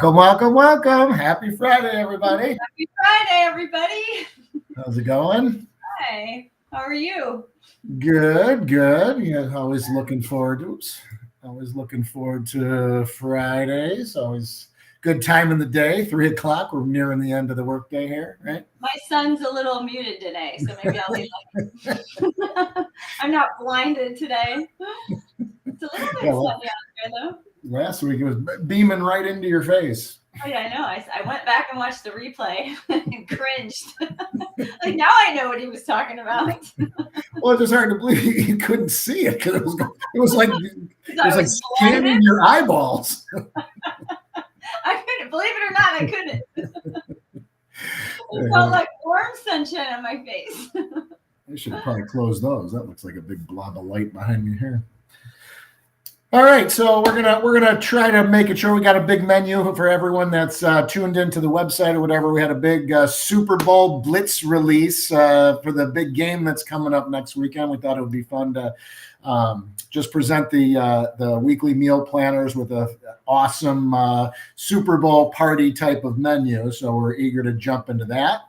Welcome, welcome, welcome. Happy Friday, everybody. Happy Friday, everybody. How's it going? Hi. How are you? Good, good. Yeah, always looking forward to Fridays. Always good time in the day, 3 o'clock. We're nearing the end of the workday here, right? My son's a little muted today, so maybe I'll be like, I'm not blinded today. It's a little Yeah, bit sunny out there, though. last week it was beaming right into your face. Oh, yeah, I know. I went back and watched the replay and cringed. Like, now I know what he was talking about. Well, it's just hard to believe you couldn't see it because it was like Blinded. scanning your eyeballs. I couldn't, believe it or not, I couldn't. It felt like warm sunshine on my face. I should probably close those. That looks like a big blob of light behind me here. All right, so we're gonna try to make it sure we got a big menu for everyone that's tuned into the website or whatever. We had a big Super Bowl blitz release for the big game that's coming up next weekend. We thought it would be fun to just present the weekly meal planners with a awesome Super Bowl party type of menu. So we're eager to jump into that.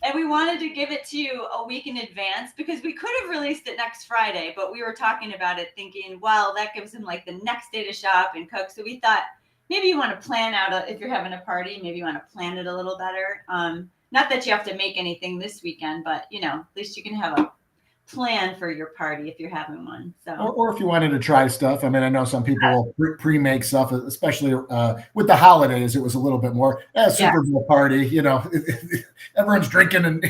And we wanted to give it to you a week in advance because we could have released it next Friday, but we were talking about it thinking, well, that gives them like the next day to shop and cook. So we thought maybe you want to plan out, if you're having a party, maybe you want to plan it a little better. Not that you have to make anything this weekend, but, at least you can have a plan for your party if you're having one. So, or if you wanted to try stuff. I mean, I know some people will pre-make stuff, especially with the holidays. It was a little bit more Super Bowl party. Everyone's drinking, and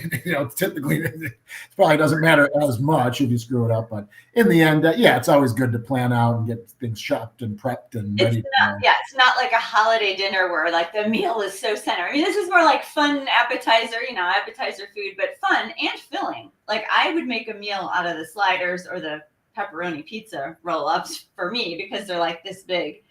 typically it probably doesn't matter as much if you screw it up. But in the end, it's always good to plan out and get things chopped and prepped and ready. It's not like a holiday dinner where like the meal is so centered. I mean, this is more like fun appetizer, appetizer food, but fun and filling. Like I would make a meal out of the sliders or the pepperoni pizza roll-ups for me because they're like this big.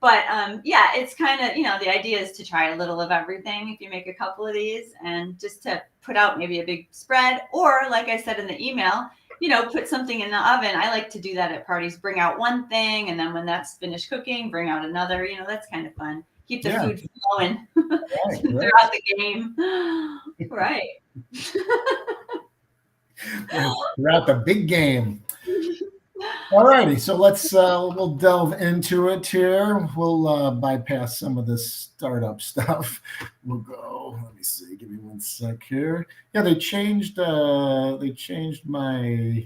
But it's kind of, the idea is to try a little of everything if you make a couple of these and just to put out maybe a big spread or like I said in the email, put something in the oven. I like to do that at parties, bring out one thing. And then when that's finished cooking, bring out another, that's kind of fun. Keep the food flowing throughout the game. Right. Throughout the big game. All righty, so we'll delve into it here. We'll bypass some of this startup stuff. We'll go. Let me see. Give me 1 sec here. Yeah, they changed my.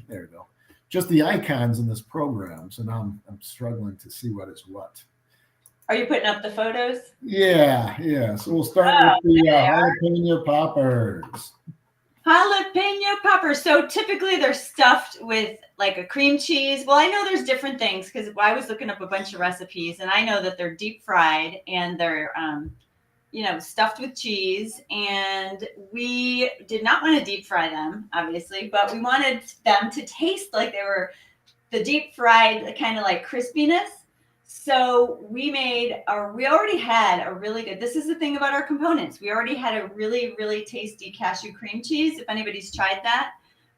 There we go. Just the icons in this program. So now I'm struggling to see what is what. Are you putting up the photos? Yeah. So we'll start with the jalapeno poppers. Jalapeno poppers. So typically they're stuffed with like a cream cheese. Well, I know there's different things because I was looking up a bunch of recipes and I know that they're deep fried and they're, stuffed with cheese. And we did not want to deep fry them, obviously, but we wanted them to taste like they were the deep fried kind of like crispiness. So we already had a really good, this is the thing about our components. We already had a really, really tasty cashew cream cheese. If anybody's tried that,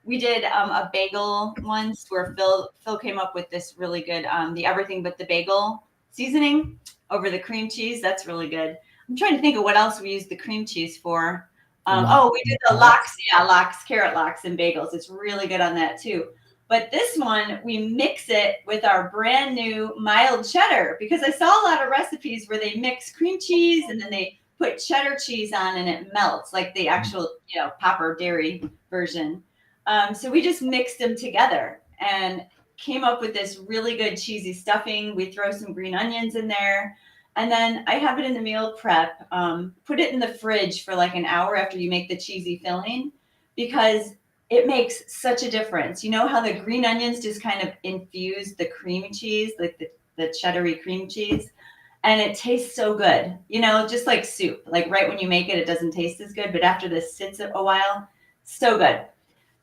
we did a bagel once where Phil came up with this really good, the everything but the bagel seasoning over the cream cheese. That's really good. I'm trying to think of what else we used the cream cheese for. We did the lox, carrot lox and bagels. It's really good on that too. But this one, we mix it with our brand new mild cheddar because I saw a lot of recipes where they mix cream cheese and then they put cheddar cheese on and it melts like the actual, Popper dairy version. So we just mixed them together and came up with this really good cheesy stuffing. We throw some green onions in there. And then I have it in the meal prep. Put it in the fridge for like an hour after you make the cheesy filling because it makes such a difference. You know how the green onions just kind of infuse the cream cheese, like the cheddary cream cheese, and it tastes so good. Just like soup. Like right when you make it, it doesn't taste as good, but after this sits a while, so good.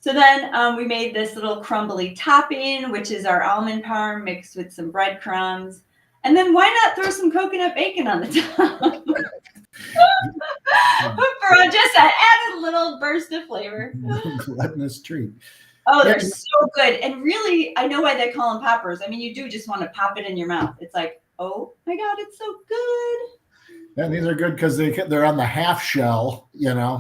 So then we made this little crumbly topping, which is our almond parm mixed with some breadcrumbs. And then why not throw some coconut bacon on the top? For just an added little burst of flavor. Gluttonous treat. Oh, they're so good. And really, I know why they call them poppers. I mean, you do just want to pop it in your mouth. It's like, oh my God, it's so good. And these are good because they're on the half shell, Yeah.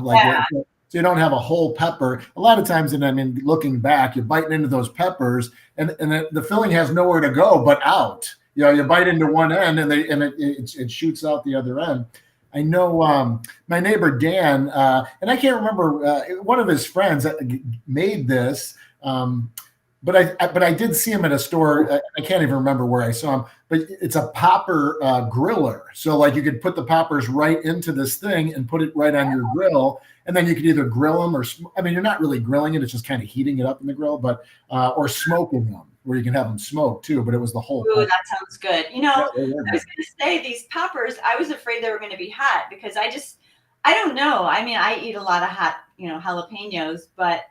so you don't have a whole pepper. A lot of times, and I mean, looking back, you're biting into those peppers, and the filling has nowhere to go but out. You bite into one end, and it shoots out the other end. I know my neighbor Dan, and I can't remember one of his friends made this. But I did see him at a store. I can't even remember where I saw him, but it's a popper griller. So like you could put the poppers right into this thing and put it right on your grill, and then you could either grill them I mean, you're not really grilling it; it's just kind of heating it up in the grill, but or smoking them, where you can have them smoked too. But it was the whole. Ooh, that sounds good. Yeah, I was going to say these poppers. I was afraid they were going to be hot because I don't know. I mean, I eat a lot of hot, jalapenos, but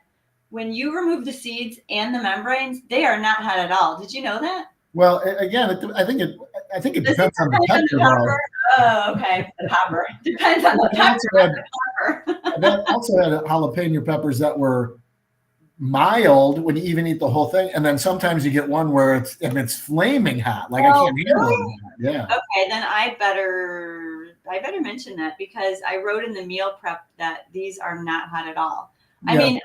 when you remove the seeds and the membranes, they are not hot at all. Did you know that? Well, again, I think it depends on the pepper. Oh, okay. The popper depends on the pepper. I also had jalapeno peppers that were mild when you even eat the whole thing, and then sometimes you get one where it's flaming hot, like I can't handle it. Yeah. Okay, then I better mention that because I wrote in the meal prep that these are not hot at all. I mean,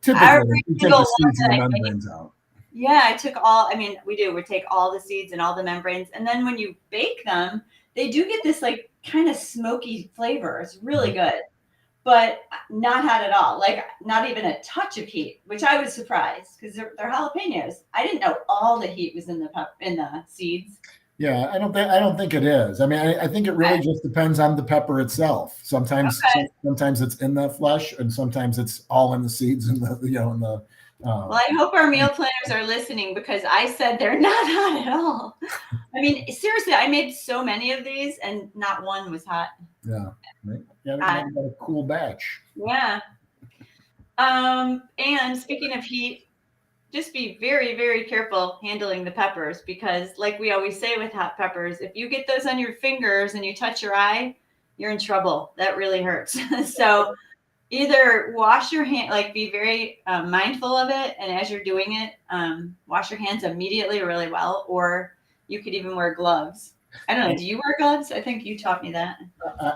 typically you take the seeds and the membranes out. Yeah, I took all. I mean, we take all the seeds and all the membranes, and then when you bake them, they do get this like kind of smoky flavor. It's really good, but not hot at all. Like not even a touch of heat, which I was surprised because they're jalapenos. I didn't know all the heat was in the seeds. Yeah, I don't think it is. I mean, I think it really just depends on the pepper itself. Sometimes it's in the flesh, and sometimes it's all in the seeds and the. Well, I hope our meal planners are listening because I said they're not hot at all. I mean, seriously, I made so many of these, and not one was hot. Yeah, got a cool batch. Yeah. And speaking of heat, just be very, very careful handling the peppers because like we always say with hot peppers, if you get those on your fingers and you touch your eye, you're in trouble. That really hurts. So either wash your hand, like be very mindful of it. And as you're doing it, wash your hands immediately really well, or you could even wear gloves. I don't know. Do you wear gloves? I think you taught me that.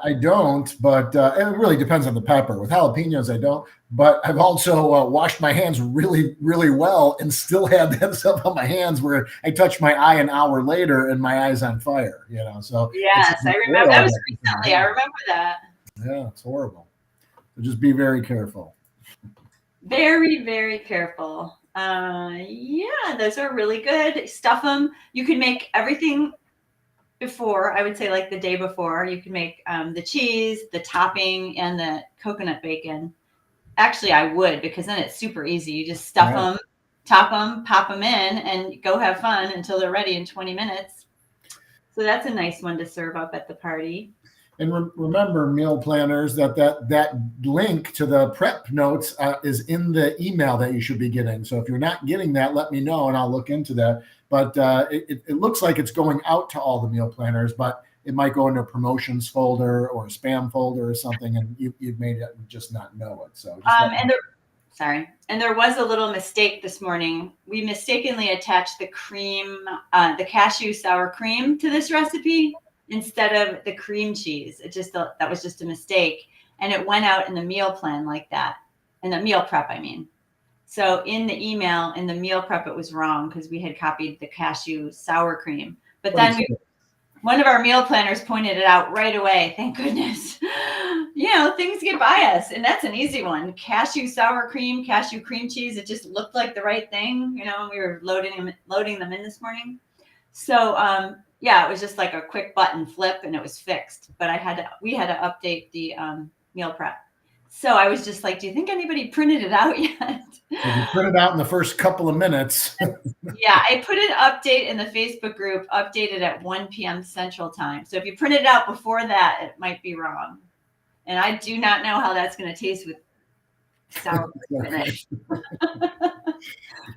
I don't, but it really depends on the pepper. With jalapenos, I don't. But I've also washed my hands really, really well and still had that stuff on my hands where I touched my eye an hour later and my eye's on fire. So yes, I remember that was recently. I remember that. Yeah, it's horrible. So just be very careful. Very, very careful. Yeah, those are really good. Stuff them. You can make everything before. I would say like the day before. You can make the cheese, the topping, and the coconut bacon. Actually, I would because then it's super easy. You just stuff them, top them, pop them in, and go have fun until they're ready in 20 minutes. So that's a nice one to serve up at the party. And remember, meal planners, that link to the prep notes is in the email that you should be getting. So if you're not getting that, let me know and I'll look into that. But it looks like it's going out to all the meal planners, but it might go into a promotions folder or a spam folder or something, and you may just not know it. So and there was a little mistake this morning. We mistakenly attached the cashew sour cream to this recipe instead of the cream cheese. That was just a mistake, and it went out in the meal plan like that, in the meal prep. I mean, so in the email, in the meal prep, it was wrong because we had copied the cashew sour cream, but then one of our meal planners pointed it out right away. Thank goodness. Things get by us, and that's an easy one. Cashew sour cream, cashew cream cheese. It just looked like the right thing, when we were loading them in this morning. So, it was just like a quick button flip and it was fixed, but we had to update the meal prep. So I was just like, do you think anybody printed it out yet? If you print it out in the first couple of minutes. Yeah, I put an update in the Facebook group, updated at 1 p.m. Central Time. So if you print it out before that, it might be wrong. And I do not know how that's going to taste with sour cream in it.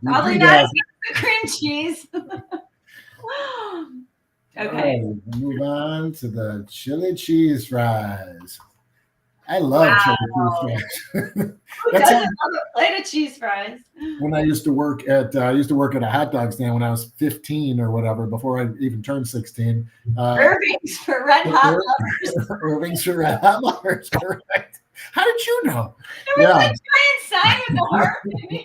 Probably not as good as the cream cheese. Okay. Move on to the chili cheese fries. I love chili cheese Wow. fries. Who That's doesn't how, love a plate of cheese fries? when I used to work at a hot dog stand when I was 15 or whatever, before I even turned 16. Irving's for red hot lovers. Irving's for red hot lovers, correct. How did you know? There was Yeah. a giant sign with the heart, baby.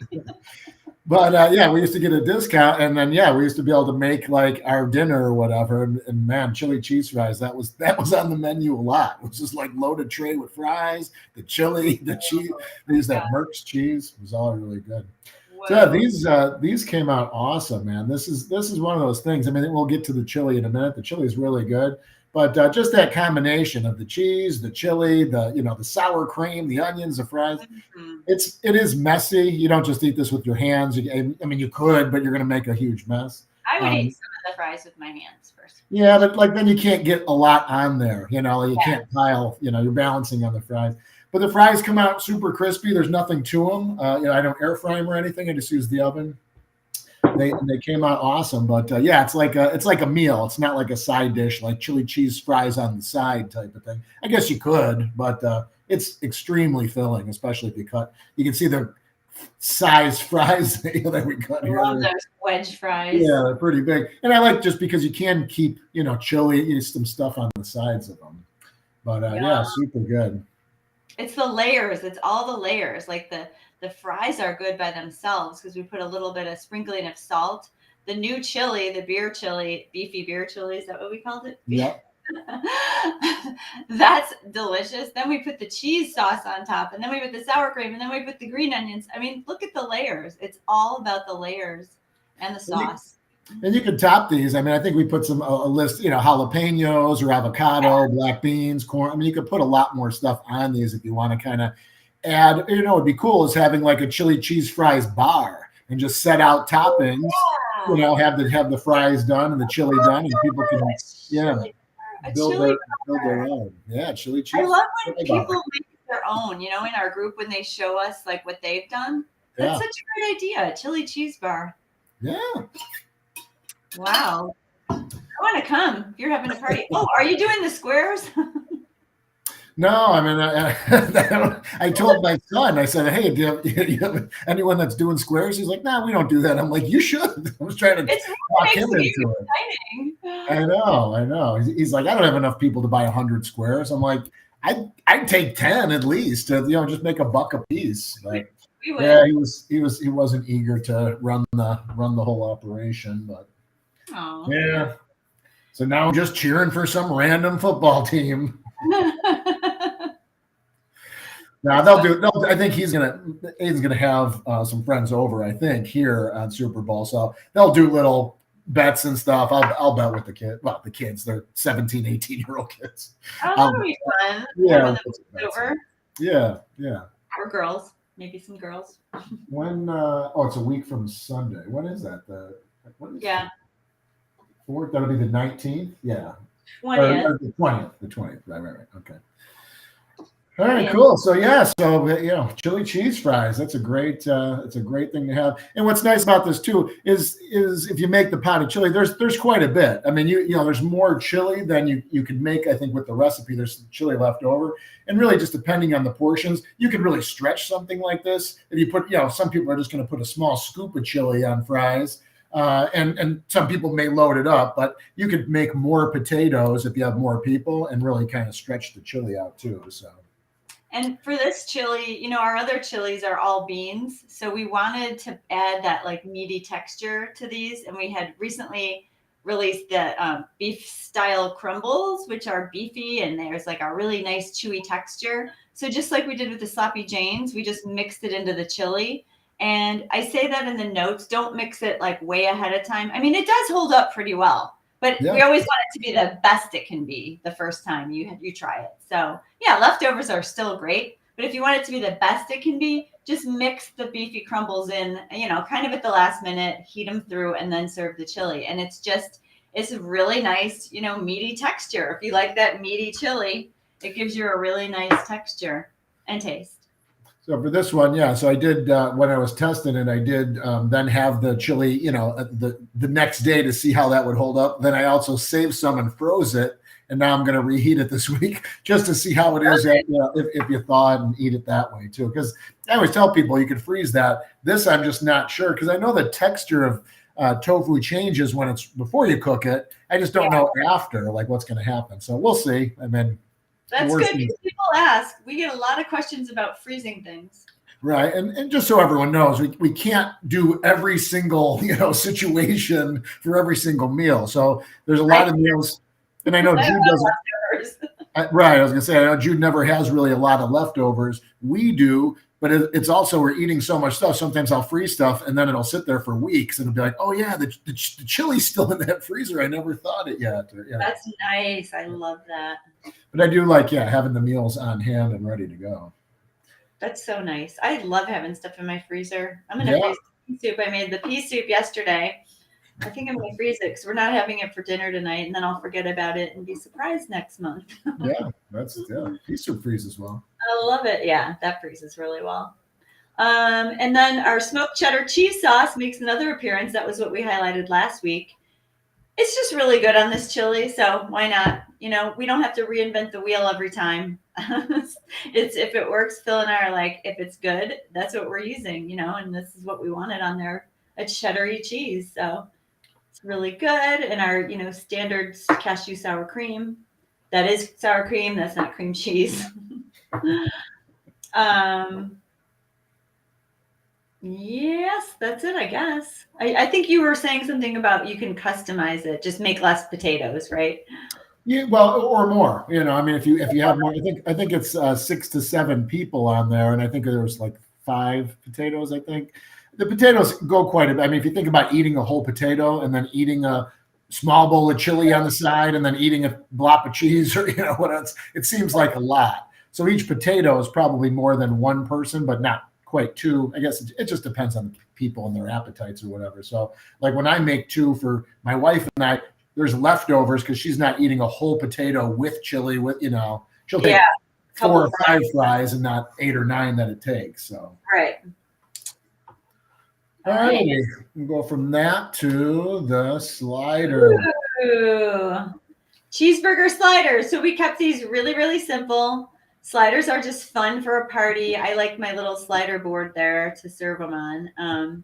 But yeah, we used to get a discount, and then yeah, we used to be able to make like our dinner or whatever. And man, chili cheese fries, that was on the menu a lot. It was just like loaded tray with fries, the chili, the cheese. They used that Merck's cheese. It was all really good. So yeah, these came out awesome, man. This is one of those things. I mean, we'll get to the chili in a minute. The chili is really good, but just that combination of the cheese, the chili, the sour cream, the onions, the fries. Mhm. It is messy. You don't just eat this with your hands. I mean, you could, but you're going to make a huge mess. I would eat some of the fries with my hands first. Yeah, but like then you can't get a lot on there. You Yeah. can't pile. You're balancing on the fries. But the fries come out super crispy. There's nothing to them. I don't air fry them or anything. I just use the oven. They came out awesome. But yeah, it's like a meal. It's not like a side dish like chili cheese fries on the side type of thing. I guess you could, but it's extremely filling, especially if you cut. You can see the size fries that we cut I here. love those wedge fries. Yeah, they're pretty big. And I like just because you can keep, chili, some stuff on the sides of them. But yeah, super good. It's the layers. It's all the layers. Like the fries are good by themselves because we put a little bit of sprinkling of salt. The new chili, the beer chili, beefy beer chili, is that what we called it? Yep. That's delicious. Then we put the cheese sauce on top, and then we put the sour cream, and then we put the green onions. I mean, look at the layers. It's all about the layers and the sauce. And you can top these. I mean, I think we put a list, jalapenos or avocado, black beans, corn. I mean, you could put a lot more stuff on these if you want to kind of add. It'd be cool is having like a chili cheese fries bar and just set out toppings. Yeah. Have the fries done and the chili done, and people can build their own. Yeah, chili cheese. I love when people make their own. In our group when they show us like what they've done. That's such a great idea. Chili cheese bar. Yeah. Wow. I want to come if you're having a party. Oh, are you doing the squares? No, I mean, I told my son, I said, hey, do you have anyone that's doing squares? He's like, no, we don't do that. I'm like, you should. I was trying to talk him into it. Exciting. I know. He's like, I don't have enough people to buy 100 squares. I'm like, I'd take 10 at least to, just make $1 a piece. But yeah, he wasn't eager to run the whole operation, but yeah. So now I'm just cheering for some random football team. Now I think Aiden's gonna have some friends over. I think here on Super Bowl, so they'll do little bets and stuff. I'll bet with the kids. Well, the kids, they're 17, 18-year-old kids. Oh, that'll be fun. Yeah. Over. Yeah. Or girls, maybe some girls. When? It's a week from Sunday. When is that? Yeah. 4th. That'll be the 19th. Yeah. 20th. The 20th. The 20th. Right. Okay. All right, cool. So yeah, chili cheese fries. That's a great thing to have. And what's nice about this too is if you make the pot of chili, there's quite a bit. I mean, there's more chili than you could make. I think with the recipe, there's chili left over, and really just depending on the portions, you can really stretch something like this. If you put, some people are just going to put a small scoop of chili on fries. And some people may load it up, but you could make more potatoes if you have more people and really kind of stretch the chili out too. So. And for this chili, our other chilies are all beans. So we wanted to add that like meaty texture to these. And we had recently released the beef style crumbles, which are beefy and there's like a really nice chewy texture. So just like we did with the sloppy Janes, we just mixed it into the chili. And I say that in the notes, don't mix it like way ahead of time. I mean, it does hold up pretty well. But we always want it to be the best it can be the first time you try it. So yeah, leftovers are still great. But if you want it to be the best it can be, just mix the beefy crumbles in, kind of at the last minute, heat them through, and then serve the chili. And it's a really nice, meaty texture. If you like that meaty chili, it gives you a really nice texture and taste. So for this one, yeah. So I did when I was testing it, I did then have the chili, the next day to see how that would hold up. Then I also saved some and froze it, and now I'm going to reheat it this week just to see how it is if you thaw it and eat it that way too. Because I always tell people you can freeze that. This I'm just not sure because I know the texture of tofu changes when it's before you cook it. I just don't know after like what's going to happen. So we'll see. I mean, that's good because people ask. We get a lot of questions about freezing things. Right. And just so everyone knows, we can't do every single, situation for every single meal. So there's a lot of meals. And I know Jude doesn't. Right. I was going to say, I know Jude never has really a lot of leftovers. We do, but it's also we're eating so much stuff. Sometimes I'll freeze stuff and then it'll sit there for weeks and it'll be like, oh, yeah, the chili's still in that freezer. I never thought it yet. That's nice. I love that. But I do like, having the meals on hand and ready to go. That's so nice. I love having stuff in my freezer. I'm going to freeze the pea soup. I made the pea soup yesterday. I think I'm going to freeze it because we're not having it for dinner tonight, and then I'll forget about it and be surprised next month. Pea soup freezes well. I love it. Yeah, that freezes really well. And then our smoked cheddar cheese sauce makes another appearance. That was what we highlighted last week. It's just really good on this chili, so why not? We don't have to reinvent the wheel every time. It's if it works. Phil and I are like, if it's good, that's what we're using, and this is what we wanted on there, a cheddar-y cheese. So it's really good. And our, standard cashew sour cream. That is sour cream. That's not cream cheese. Yes, that's it, I guess. I think you were saying something about you can customize it, just make less potatoes, right? Yeah, well, or more. I mean, if you have more, I think it's 6 to 7 people on there, and I think there was like 5 potatoes. I think the potatoes go quite a bit. I mean, if you think about eating a whole potato and then eating a small bowl of chili on the side, and then eating a block of cheese, or what else, it seems like a lot. So each potato is probably more than one person, but not quite 2. I guess it just depends on the people and their appetites or whatever. So like when I make 2 for my wife and I, there's leftovers because she's not eating a whole potato with chili with, she'll take 4 or 5 fries and not 8 or 9 that it takes. So right. All right. We'll go from that to the slider. Ooh. Cheeseburger sliders. So we kept these really, really simple. Sliders are just fun for a party. I like my little slider board there to serve them on.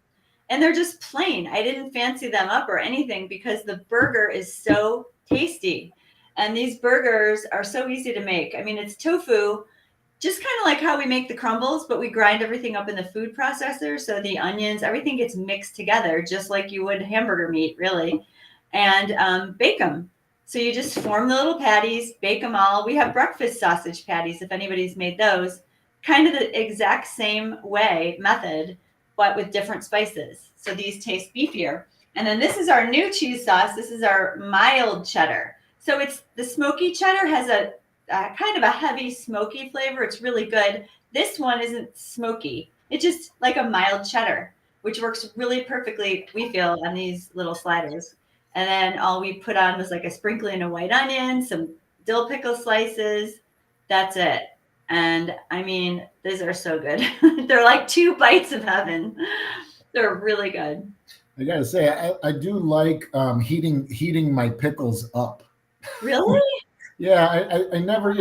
And they're just plain. I didn't fancy them up or anything because the burger is so tasty. And these burgers are so easy to make. I mean, it's tofu, just kind of like how we make the crumbles, but we grind everything up in the food processor. So the onions, everything gets mixed together, just like you would hamburger meat, really. And bake them. So you just form the little patties, bake them all. We have breakfast sausage patties, if anybody's made those. Kind of the exact same method, but with different spices. So these taste beefier. And then this is our new cheese sauce. This is our mild cheddar. So it's the smoky cheddar has a kind of a heavy smoky flavor. It's really good. This one isn't smoky. It's just like a mild cheddar, which works really perfectly, we feel, on these little sliders. And then all we put on was like a sprinkling of white onion, some dill pickle slices. That's it. And I mean, these are so good. They're like 2 bites of heaven. They're really good. I gotta say, I do like heating my pickles up. Really? Yeah, I never,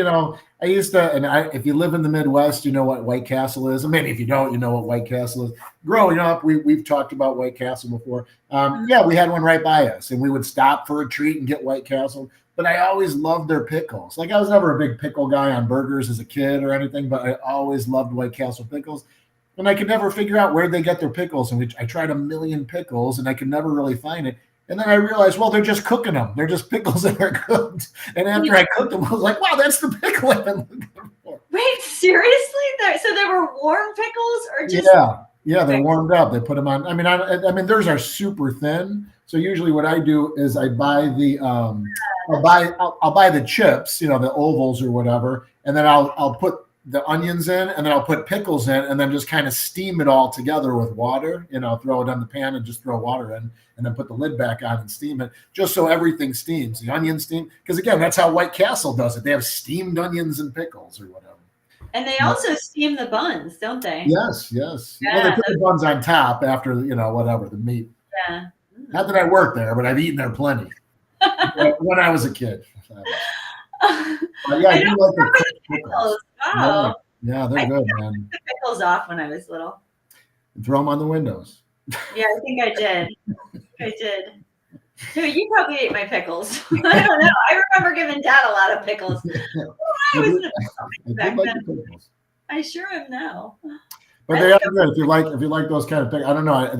I used to, and if you live in the Midwest, you know what White Castle is. And maybe if you don't, you know what White Castle is. Growing up, we've talked about White Castle before. Yeah, we had one right by us, and we would stop for a treat and get White Castle. But I always loved their pickles. Like I was never a big pickle guy on burgers as a kid or anything, but I always loved White Castle pickles. And I could never figure out where they get their pickles. And I tried a million pickles, and I could never really find it. And then I realized, well, they're just cooking them. They're just pickles that are cooked. And after I cooked them, I was like, wow, that's the pickle I've been looking for. Wait, seriously? So they were warm pickles or just? Yeah, they're warmed up. They put them on. I mean, theirs are super thin. So usually what I do is I buy the, I'll buy the chips, the ovals or whatever. And then I'll put the onions in, and then I'll put pickles in, and then just kind of steam it all together with water. Throw it on the pan and just throw water in, and then put the lid back on and steam it, just so everything steams. The onions steam, because again, that's how White Castle does it. They have steamed onions and pickles or whatever. And they also steam the buns, don't they? Yes. Yeah, well, they put the buns on top after whatever the meat. Yeah. Not that I work there, but I've eaten there plenty when I was a kid. Yeah, I I do don't like the remember cooked the pickles. pickles. Wow. Yeah, they're I think good, I man. took the pickles off when I was little. Throw them on the windows. Yeah, I think I did. I did. So you probably ate my pickles. I don't know. I remember giving Dad a lot of pickles. I was in I did back like then. the pickles. I sure am now. But I they think are good if you like those kind of pickles. I don't know.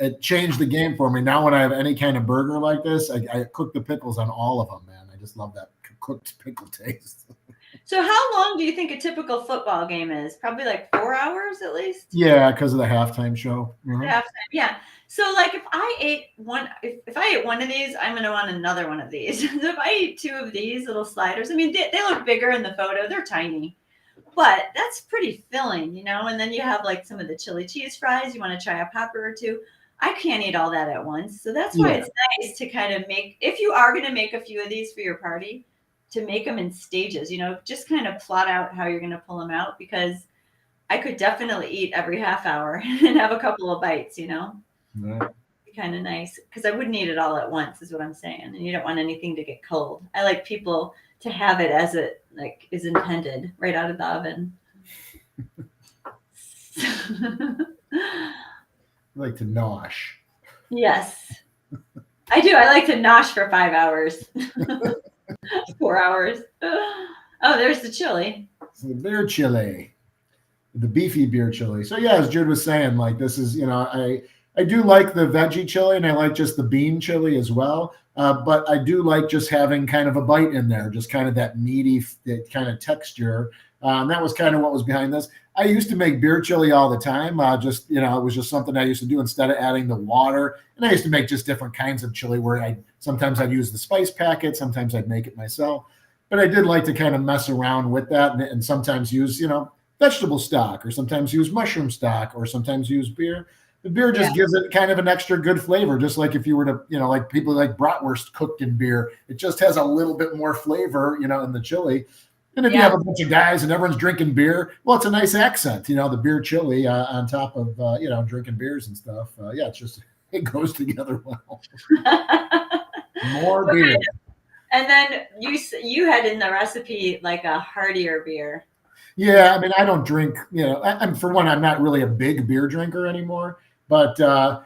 It changed the game for me. Now when I have any kind of burger like this, I cook the pickles on all of them, man. I just love that cooked pickle taste. So how long do you think a typical football game is? Probably like 4 hours at least? Yeah, because of the halftime show. Halftime, yeah. So like if I ate one of these, I'm gonna want another one of these. So if I eat 2 of these little sliders, I mean they look bigger in the photo, they're tiny. But that's pretty filling, you know. And then you have like some of the chili cheese fries. You want to try a pepper or two. I can't eat all that at once. So that's why Yeah. it's nice to kind of make, if you are going to make a few of these for your party, to make them in stages, you know, just kind of plot out how you're going to pull them out, because I could definitely eat every half hour and have a couple of bites, you know. Right. Be kind of nice, because I wouldn't eat it all at once is what I'm saying. And you don't want anything to get cold. I like people to have it as it like is intended, right out of the oven. I like to nosh. Yes, I do. I like to nosh for 5 hours, 4 hours. Oh, there's the chili. So the beer chili, the beefy beer chili. So yeah, as Jude was saying, like this is, I do like the veggie chili and I like just the bean chili as well. But I do like just having kind of a bite in there, just kind of that meaty, that kind of texture. That was kind of what was behind this. I used to make beer chili all the time. It was just something I used to do instead of adding the water. And I used to make just different kinds of chili where sometimes I'd use the spice packet, sometimes I'd make it myself. But I did like to kind of mess around with that and sometimes use, vegetable stock, or sometimes use mushroom stock, or sometimes use beer. The beer just gives it kind of an extra good flavor, just like if you were to, like people like bratwurst cooked in beer. It just has a little bit more flavor, in the chili. And if you have a bunch of guys and everyone's drinking beer, well, it's a nice accent, the beer chili on top of, drinking beers and stuff. It goes together well. More beer. And then you had in the recipe like a heartier beer. Yeah, I mean, I don't drink, I'm for one, I'm not really a big beer drinker anymore, but I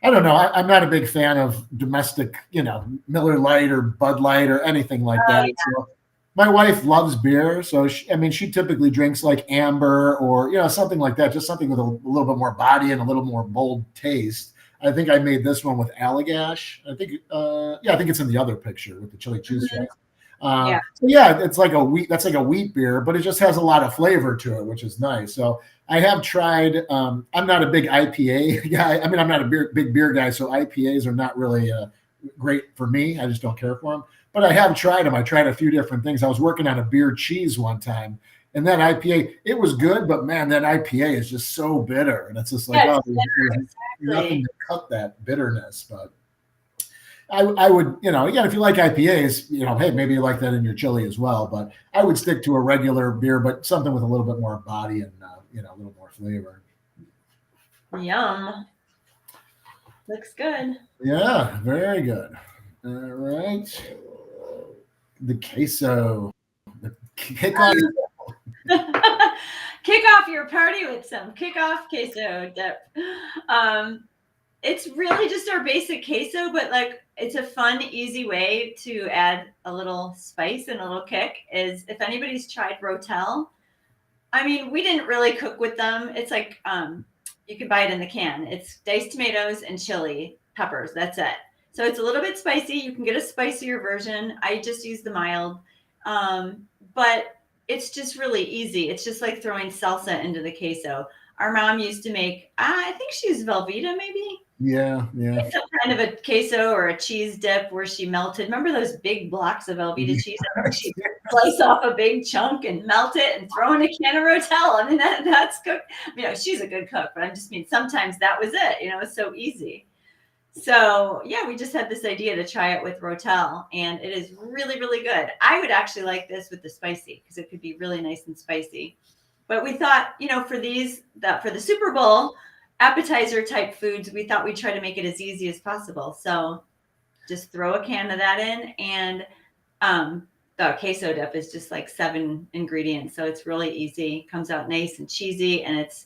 don't know. I'm not a big fan of domestic, Miller Lite or Bud Light or anything like that. Yeah. So my wife loves beer. So she typically drinks like amber or, something like that, just something with a little bit more body and a little more bold taste. I think I made this one with Allagash. I think it's in the other picture with the chili cheese fries. So it's like that's like a wheat beer, but it just has a lot of flavor to it, which is nice. So I have tried, I'm not a big IPA guy. I mean, I'm not a big beer guy. So IPAs are not really great for me. I just don't care for them, but I have tried them. I tried a few different things. I was working on a beer cheese one time, and that IPA, it was good, but man, that IPA is just so bitter. And it's just like, there's nothing to cut that bitterness, but I would, again, if you like IPAs, hey, maybe you like that in your chili as well. But I would stick to a regular beer, but something with a little bit more body and, a little more flavor. Yum. Looks good. Yeah, very good. All right. The queso. Kick off. Kick off your party with some kickoff queso dip. It's really just our basic queso, but like it's a fun, easy way to add a little spice and a little kick. Is if anybody's tried Rotel, I mean, we didn't really cook with them. It's like you can buy it in the can. It's diced tomatoes and chili peppers. That's it. So it's a little bit spicy. You can get a spicier version. I just use the mild, but it's just really easy. It's just like throwing salsa into the queso. Our mom used to make, I think she used Velveeta maybe. Yeah. Some kind of a queso or a cheese dip where she melted. Remember those big blocks of Velveeta cheese? She'd slice off a big chunk and melt it and throw in a can of Rotel. I mean, that's cooked. She's a good cook, but I just mean sometimes that was it. It's so easy. So yeah, we just had this idea to try it with Rotel, and it is really, really good. I would actually like this with the spicy because it could be really nice and spicy. But we thought, for the Super Bowl appetizer type foods, we thought we'd try to make it as easy as possible. So just throw a can of that in, and the queso dip is just like 7 ingredients. So it's really easy, comes out nice and cheesy, and it's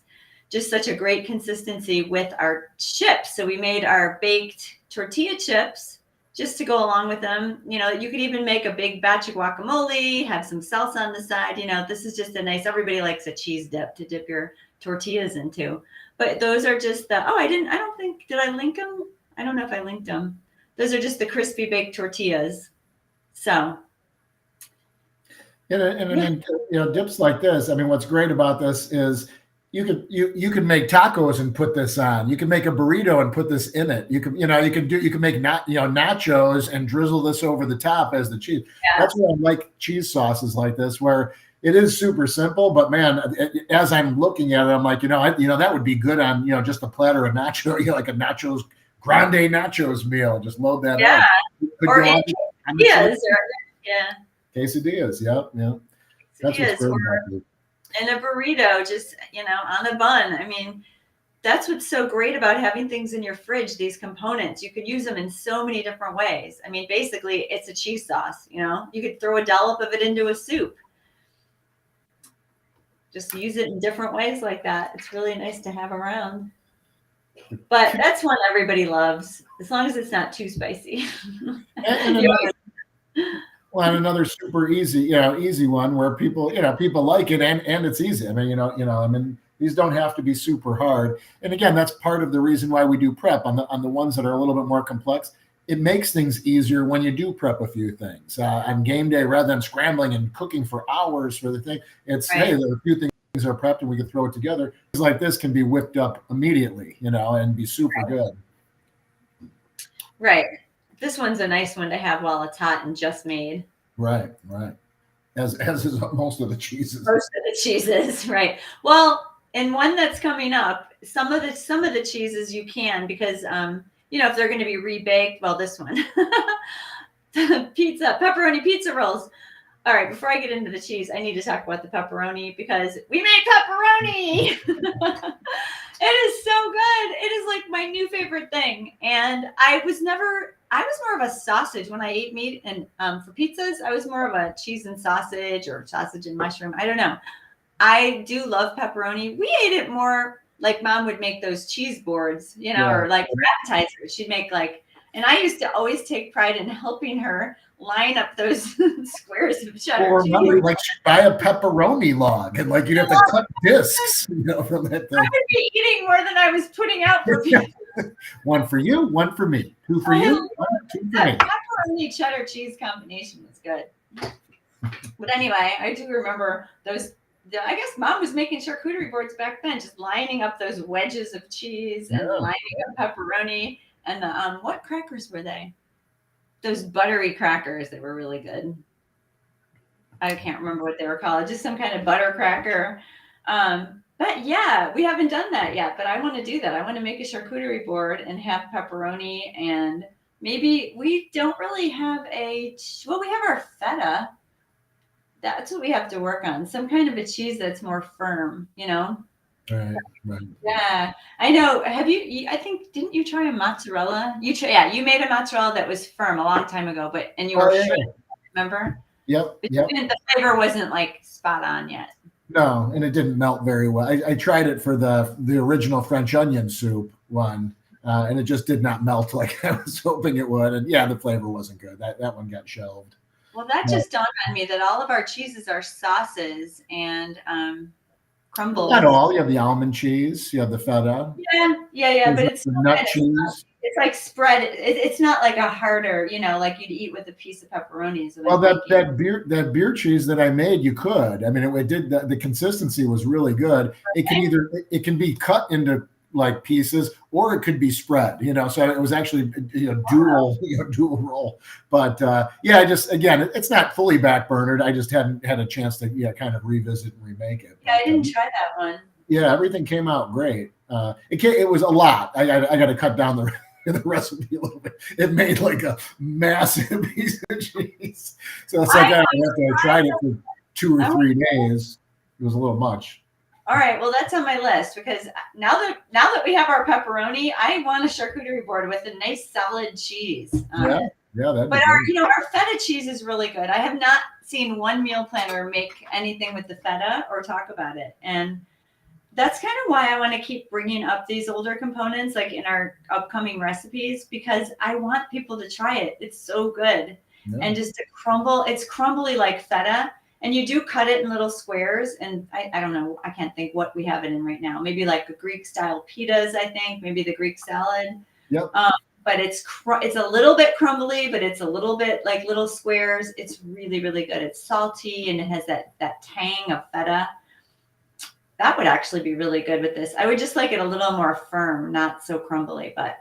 just such a great consistency with our chips. So we made our baked tortilla chips just to go along with them. You know, you could even make a big batch of guacamole, have some salsa on the side. You know, this is just a nice, everybody likes a cheese dip to dip your tortillas into. But those are just the, did I link them? I don't know if I linked them. Those are just the crispy baked tortillas. So. And dips like this. I mean, what's great about this is you could make tacos and put this on. You can make a burrito and put this in it. You can make nachos and drizzle this over the top as the cheese. Yeah. That's why I like cheese sauces like this, where it is super simple, but man, as I'm looking at it, I'm like, that would be good on, just a platter of nacho, like a nachos, grande nachos meal. Just load that up. Or quesadillas. Quesadillas, yeah. That's what's great about it. And a burrito, just, on a bun. I mean, that's what's so great about having things in your fridge, these components. You could use them in so many different ways. I mean, basically, it's a cheese sauce, You could throw a dollop of it into a soup. Just use it in different ways like that. It's really nice to have around. But that's one everybody loves, as long as it's not too spicy. Well, and another super easy one where people like it and it's easy. I mean, these don't have to be super hard. And again, that's part of the reason why we do prep on the ones that are a little bit more complex. It makes things easier when you do prep a few things on game day, rather than scrambling and cooking for hours for the thing. It's right. Hey, there are a few things are prepped and we can throw it together. Things like this can be whipped up immediately, and be super good. Right. This one's a nice one to have while it's hot and just made. Right. As is most of the cheeses. Most of the cheeses, right. Well, and one that's coming up, some of the cheeses you can, because if they're going to be rebaked, well, this one. Pepperoni pizza rolls. All right, before I get into the cheese, I need to talk about the pepperoni, because we made pepperoni. It is so good. It is like my new favorite thing. And I was more of a sausage when I ate meat. And for pizzas, I was more of a cheese and sausage, or sausage and mushroom. I don't know. I do love pepperoni. We ate it more like Mom would make those cheese boards, or like appetizers. She'd make and I used to always take pride in helping her line up those squares of cheddar. Or remember, she'd buy a pepperoni log, and you'd have to cut discs, from that thing. I would be eating more than I was putting out for people. One for you, one for me. 2 for you, 2 for me. Pepperoni cheddar cheese combination was good. But anyway, I do remember those. I guess Mom was making charcuterie boards back then, just lining up those wedges of cheese and lining up pepperoni. And what crackers were they? Those buttery crackers that were really good. I can't remember what they were called. Just some kind of butter cracker. But yeah, we haven't done that yet. But I want to do that. I want to make a charcuterie board and have pepperoni. And maybe we don't really have we have our feta. That's what we have to work on. Some kind of a cheese that's more firm, Right. Yeah, I know. Didn't you try a mozzarella? You made a mozzarella that was firm a long time ago, and you were remember? Yep. The flavor wasn't spot on yet. No, and it didn't melt very well. I tried it for the original French onion soup one, and it just did not melt like I was hoping it would. And the flavor wasn't good. That one got shelved. Well, that just dawned on me that all of our cheeses are sauces and crumbles. Not all. You have the almond cheese. You have the feta. Yeah. But it's the nut cheese. It's spread. It's not like a harder, like you'd eat with a piece of pepperoni. Well, that beer cheese that I made, you could. I mean, it did. The consistency was really good. Okay. It can be cut into pieces, or it could be spread. So it was actually dual roll. But it's not fully backburnered. I just hadn't had a chance to kind of revisit and remake it. Yeah, I didn't try that one. Yeah, everything came out great. It was a lot. I got to cut down the recipe a little bit. It made a massive piece of cheese. So it's after I tried it for 2 or 3 days, it was a little much. All right, well, that's on my list, because now that we have our pepperoni, I want a charcuterie board with a nice solid cheese. Yeah, that'd be But great. our feta cheese is really good. I have not seen one meal planner make anything with the feta or talk about it. And that's kind of why I want to keep bringing up these older components like in our upcoming recipes, because I want people to try it. It's so good. Yeah. And just it's crumbly like feta. And you do cut it in little squares. And I don't know, I can't think what we have it in right now. Maybe like a Greek style pitas, I think, maybe the Greek salad. Yep. But it's a little bit crumbly, but it's a little bit like little squares. It's really, really good. It's salty and it has that tang of feta. That would actually be really good with this. I would just like it a little more firm, not so crumbly. But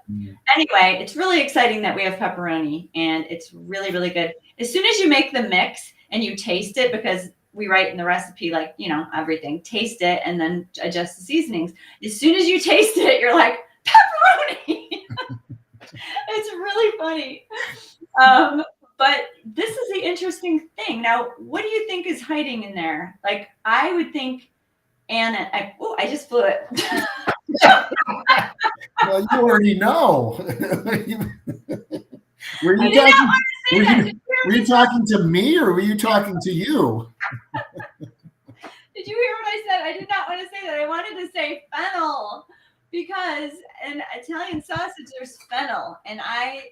anyway, it's really exciting that we have pepperoni, and it's really, really good. As soon as you make the mix and you taste it, because we write in the recipe, like, everything, taste it and then adjust the seasonings. As soon as you taste it, you're like, pepperoni. It's really funny. But this is the interesting thing. Now, what do you think is hiding in there? Like, I would think I just blew it. Well, you already know. Were you talking to me, or were you talking to you? Did you hear what I said? I did not want to say that. I wanted to say fennel, because in Italian sausage there's fennel, and I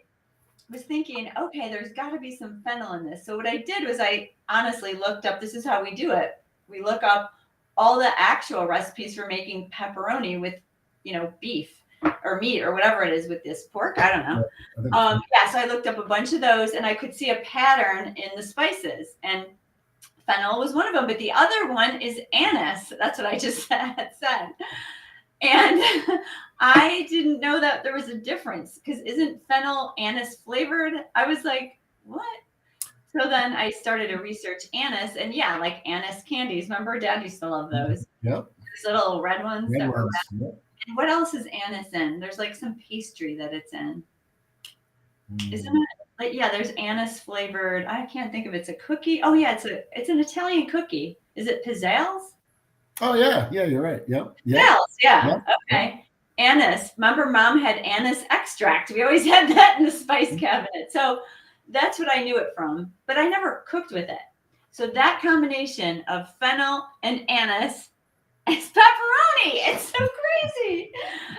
was thinking, okay, there's got to be some fennel in this. So what I did was I honestly looked up. This is how we do it. We look up all the actual recipes for making pepperoni with, beef or meat or whatever it is with this pork. I don't know. So I looked up a bunch of those, and I could see a pattern in the spices, and fennel was one of them. But the other one is anise. That's what I just said. And I didn't know that there was a difference, because isn't fennel anise flavored? I was like, what? So then I started to research anise, and like anise candies. Remember, Dad used to love those. Yep. Those little red ones. Yep. And what else is anise in? There's like some pastry that it's in. Isn't it? Like, there's anise flavored. I can't think of it. It's a cookie. Oh yeah, it's an Italian cookie. Is it pizzelles? Oh yeah, you're right. Yep. Pizzelles, yeah. Okay. Anise. Remember, Mom had anise extract. We always had that in the spice cabinet. So that's what I knew it from, but I never cooked with it. So that combination of fennel and anise is pepperoni. It's so crazy.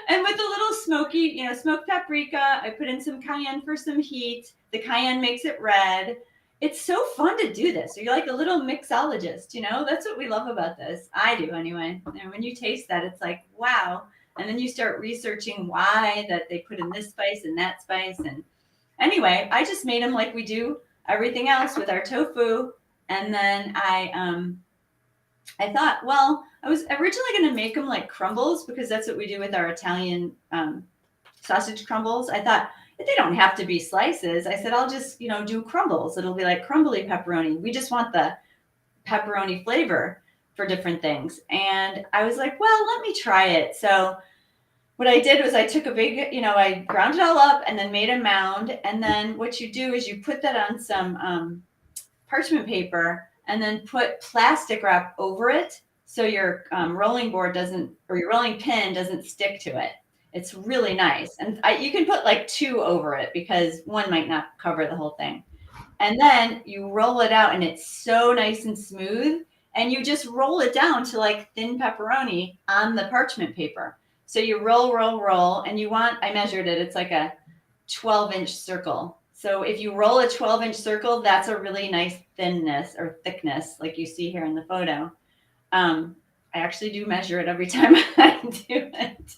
And with a little smoky, smoked paprika, I put in some cayenne for some heat. The cayenne makes it red. It's so fun to do this. So you're like a little mixologist, That's what we love about this. I do anyway. And when you taste that, it's like, wow. And then you start researching why that they put in this spice and that spice. And anyway, I just made them like we do everything else with our tofu. And then I thought, well, I was originally going to make them like crumbles, because that's what we do with our Italian sausage crumbles. I thought, they don't have to be slices. I said, I'll just, do crumbles. It'll be like crumbly pepperoni. We just want the pepperoni flavor for different things. And I was like, well, let me try it. So what I did was I took a big, I ground it all up and then made a mound. And then what you do is you put that on some parchment paper and then put plastic wrap over it, so your rolling board or your rolling pin doesn't stick to it. It's really nice. And you can put like 2 over it, because one might not cover the whole thing. And then you roll it out, and it's so nice and smooth. And you just roll it down to like thin pepperoni on the parchment paper. So you roll, and I measured it. It's like a 12-inch circle. So if you roll a 12-inch circle, that's a really nice thinness or thickness, like you see here in the photo. I actually do measure it every time I do it.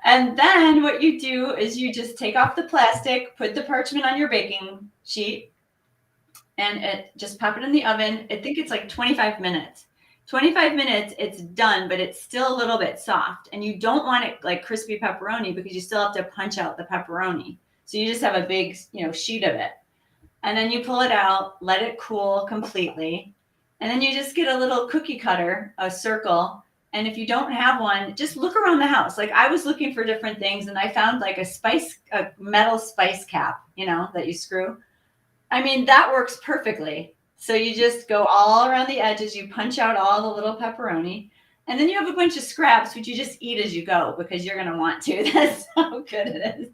And then what you do is you just take off the plastic, put the parchment on your baking sheet, and just pop it in the oven. I think it's like 25 minutes. 25 minutes, it's done, but it's still a little bit soft. And you don't want it like crispy pepperoni, because you still have to punch out the pepperoni. So you just have a big, sheet of it. And then you pull it out, let it cool completely. And then you just get a little cookie cutter, a circle. And if you don't have one, just look around the house. Like, I was looking for different things, and I found like a metal spice cap, that you screw. I mean, that works perfectly. So you just go all around the edges, you punch out all the little pepperoni, and then you have a bunch of scraps, which you just eat as you go, because you're going to want to. That's how good it is.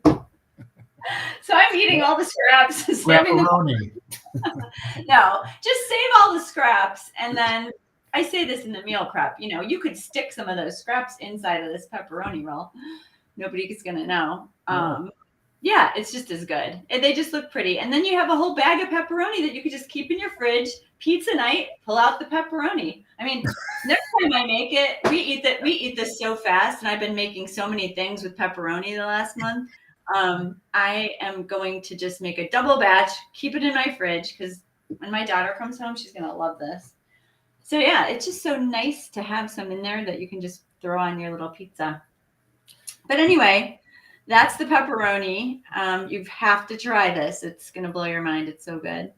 So I eating all the scraps, saving them. Pepperoni. No, just save all the scraps. And then I say this in the meal prep, you could stick some of those scraps inside of this pepperoni roll. Nobody's going to know. Yeah, it's just as good. And they just look pretty. And then you have a whole bag of pepperoni that you could just keep in your fridge. Pizza night, pull out the pepperoni. I mean, next time I make it, we eat this so fast, and I've been making so many things with pepperoni the last month. I am going to just make a double batch, keep it in my fridge, because when my daughter comes home, she's going to love this. So yeah, it's just so nice to have some in there that you can just throw on your little pizza. But anyway, that's the pepperoni. You have to try this. It's going to blow your mind. It's so good.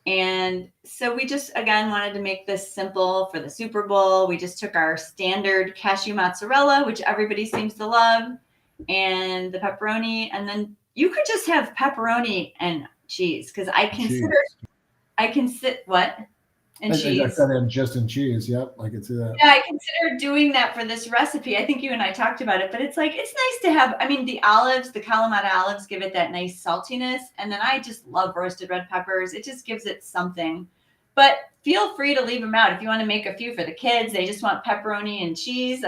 And so we just, again, wanted to make this simple for the Super Bowl. We just took our standard cashew mozzarella, which everybody seems to love, and the pepperoni. And then you could just have pepperoni and cheese, because I consider what? And cheese. I said in just in cheese. Yep, I can see that. Yeah, I consider doing that for this recipe. I think you and I talked about it, but it's like, it's nice to have, the olives, the Kalamata olives give it that nice saltiness. And then I just love roasted red peppers. It just gives it something. But feel free to leave them out. If you want to make a few for the kids, they just want pepperoni and cheese.